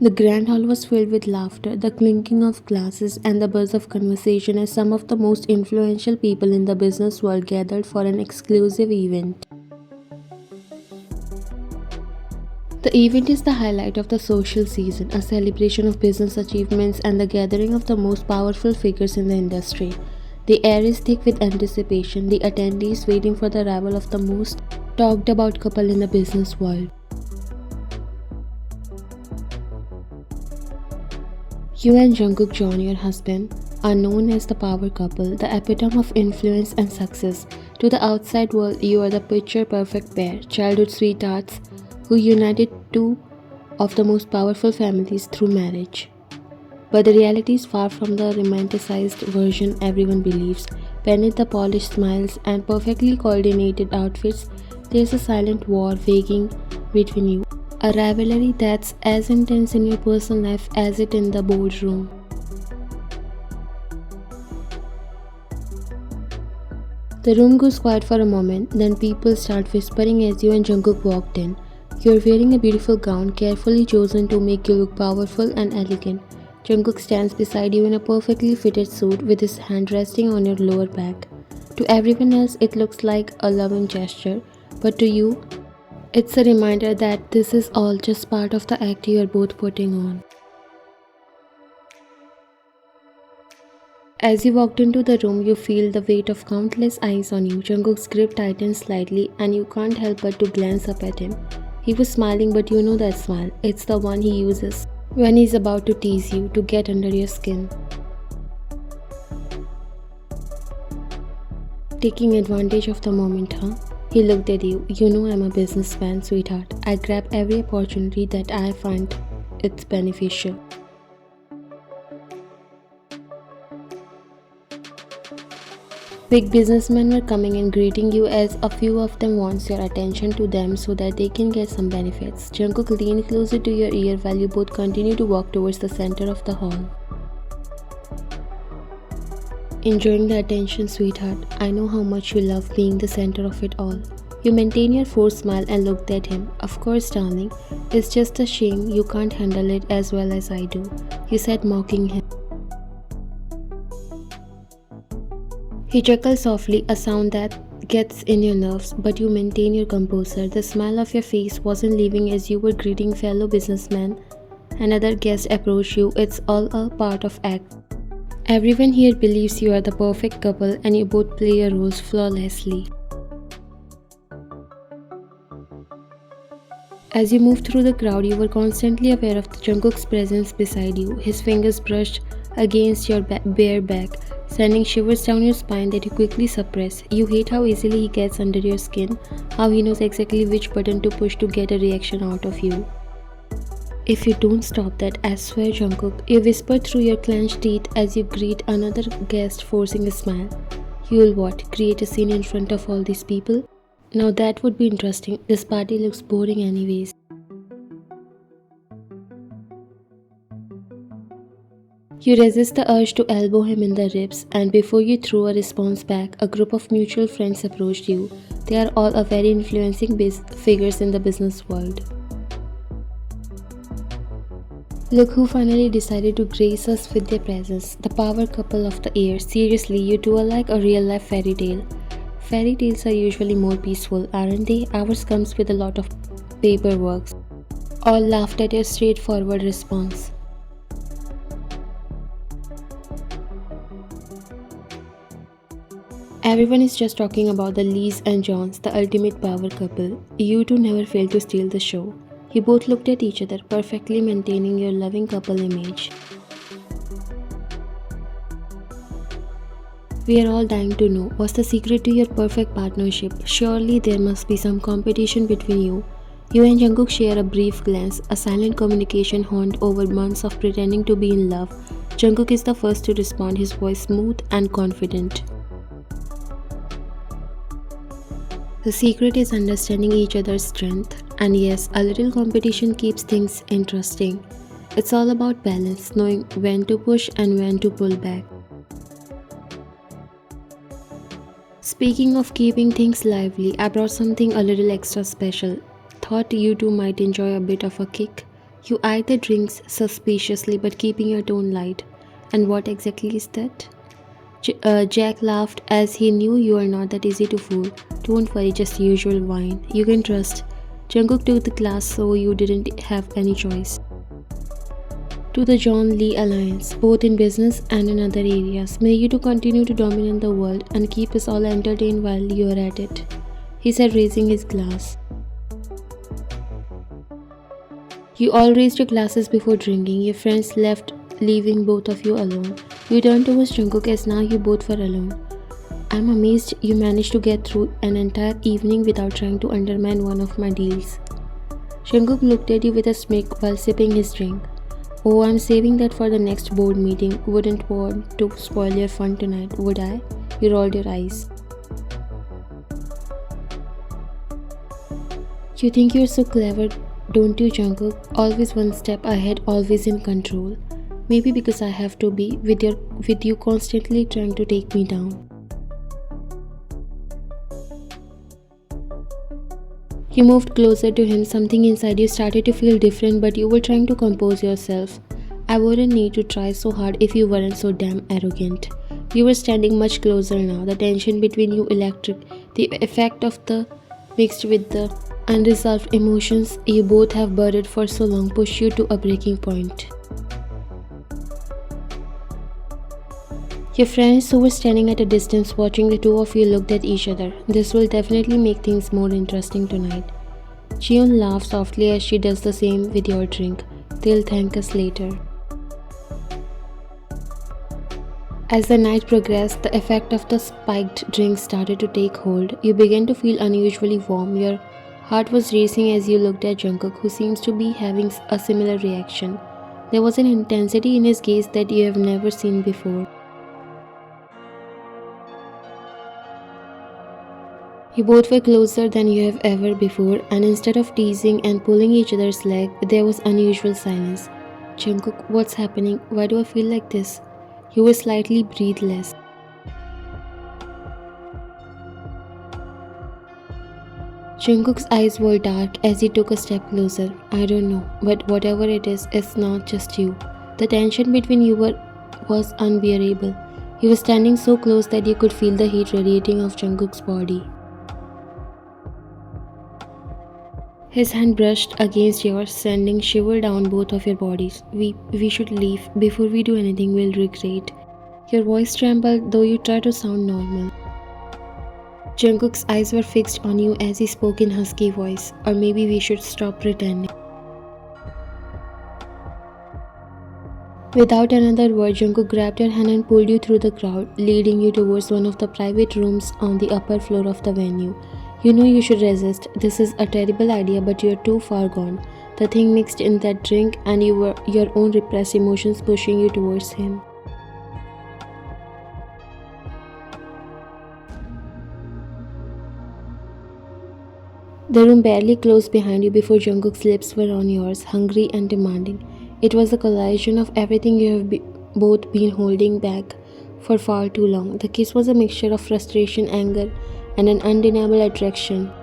The grand hall was filled with laughter, the clinking of glasses, and the buzz of conversation as some of the most influential people in the business world gathered for an exclusive event. The event is the highlight of the social season, a celebration of business achievements and the gathering of the most powerful figures in the industry. The air is thick with anticipation, the attendees waiting for the arrival of the most talked about couple in the business world. You and Jungkook Jeon, your husband, are known as the power couple, the epitome of influence and success. To the outside world, you are the picture perfect pair, childhood sweethearts who united two of the most powerful families through marriage. But the reality is far from the romanticized version everyone believes. Beneath the polished smiles and perfectly coordinated outfits, there's a silent war waging between you. A rivalry that's as intense in your personal life as it in the boardroom. The room goes quiet for a moment, then people start whispering as you and Jungkook walked in. You're wearing a beautiful gown, carefully chosen to make you look powerful and elegant. Jungkook stands beside you in a perfectly fitted suit with his hand resting on your lower back. To everyone else, it looks like a loving gesture, but to you, it's a reminder that this is all just part of the act you are both putting on. As you walked into the room, you feel the weight of countless eyes on you. Jungkook's grip tightens slightly, and you can't help but to glance up at him. He was smiling, but you know that smile. It's the one he uses when he's about to tease you, to get under your skin. Taking advantage of the moment, huh? He looked at you. You know I'm a businessman, sweetheart. I grab every opportunity that I find it's beneficial. Big businessmen were coming and greeting you as a few of them wants your attention to them so that they can get some benefits. Jungkook leaned closer to your ear while you both continue to walk towards the center of the hall. Enjoying the attention, sweetheart. I know how much you love being the center of it all. You maintained your forced smile and looked at him. Of course, darling. It's just a shame you can't handle it as well as I do, you said, mocking him. He chuckled softly, a sound that gets in your nerves, but you maintain your composure. The smile of your face wasn't leaving as you were greeting fellow businessmen. Another guest approached you. It's all a part of act. Everyone here believes you are the perfect couple and you both play your roles flawlessly. As you moved through the crowd, you were constantly aware of Jungkook's presence beside you. His fingers brushed against your bare back, sending shivers down your spine that you quickly suppress. You hate how easily he gets under your skin, how he knows exactly which button to push to get a reaction out of you. If you don't stop that, I swear, Jungkook, you whisper through your clenched teeth as you greet another guest, forcing a smile. You'll what? Create a scene in front of all these people? Now that would be interesting. This party looks boring anyways. You resist the urge to elbow him in the ribs, and before you throw a response back, a group of mutual friends approached you. They are all a very influencing figures in the business world. Look who finally decided to grace us with their presence, the power couple of the year. Seriously, you two are like a real-life fairy tale. Fairy tales are usually more peaceful, aren't they? Ours comes with a lot of paperwork. All laughed at your straightforward response. Everyone is just talking about the Lees and Johns, the ultimate power couple. You two never fail to steal the show. You both looked at each other, perfectly maintaining your loving couple image. We are all dying to know, what's the secret to your perfect partnership? Surely there must be some competition between you. You and Jungkook share a brief glance, a silent communication honed over months of pretending to be in love. Jungkook is the first to respond, his voice smooth and confident. The secret is understanding each other's strength, and yes, a little competition keeps things interesting. It's all about balance, knowing when to push and when to pull back. Speaking of keeping things lively, I brought something a little extra special. Thought you two might enjoy a bit of a kick. You eye the drinks suspiciously but keeping your tone light. And what exactly is that? Jack laughed as he knew you are not that easy to fool. Don't worry, just usual wine. You can trust. Jungkook took the glass so you didn't have any choice. To the John Lee Alliance, both in business and in other areas, may you to continue to dominate the world and keep us all entertained while you are at it, he said, raising his glass. You all raised your glasses before drinking. Your friends left, leaving both of you alone. You turned towards Jungkook as now you both were alone. I'm amazed you managed to get through an entire evening without trying to undermine one of my deals. Jungkook looked at you with a smirk while sipping his drink. Oh, I'm saving that for the next board meeting. Wouldn't want to spoil your fun tonight, would I? You rolled your eyes. You think you're so clever, don't you, Jungkook? Always one step ahead, always in control. Maybe because I have to be with you constantly trying to take me down. You moved closer to him. Something inside you started to feel different, but you were trying to compose yourself. I wouldn't need to try so hard if you weren't so damn arrogant. You were standing much closer now. The tension between you electric. The effect of the mixed with the unresolved emotions you both have buried for so long push you to a breaking point. Your friends who were standing at a distance watching the two of you looked at each other. This will definitely make things more interesting tonight. Jeon laughed softly as she does the same with your drink. They'll thank us later. As the night progressed, the effect of the spiked drink started to take hold. You began to feel unusually warm. Your heart was racing as you looked at Jungkook, who seems to be having a similar reaction. There was an intensity in his gaze that you have never seen before. You both were closer than you have ever before, and instead of teasing and pulling each other's leg, there was unusual silence. Jungkook, what's happening? Why do I feel like this? You were slightly breathless. Jungkook's eyes were dark as he took a step closer. I don't know, but whatever it is, it's not just you. The tension between you was unbearable. You were standing so close that you could feel the heat radiating off Jungkook's body. His hand brushed against yours, sending shiver down both of your bodies. We should leave. Before we do anything, we'll regret. Your voice trembled, though you tried to sound normal. Jungkook's eyes were fixed on you as he spoke in husky voice. Or maybe we should stop pretending. Without another word, Jungkook grabbed your hand and pulled you through the crowd, leading you towards one of the private rooms on the upper floor of the venue. You know you should resist. This is a terrible idea, but you're too far gone. The thing mixed in that drink and your own repressed emotions pushing you towards him. The room barely closed behind you before Jungkook's lips were on yours, hungry and demanding. It was a collision of everything you have both been holding back for far too long. The kiss was a mixture of frustration, anger, and an undeniable attraction.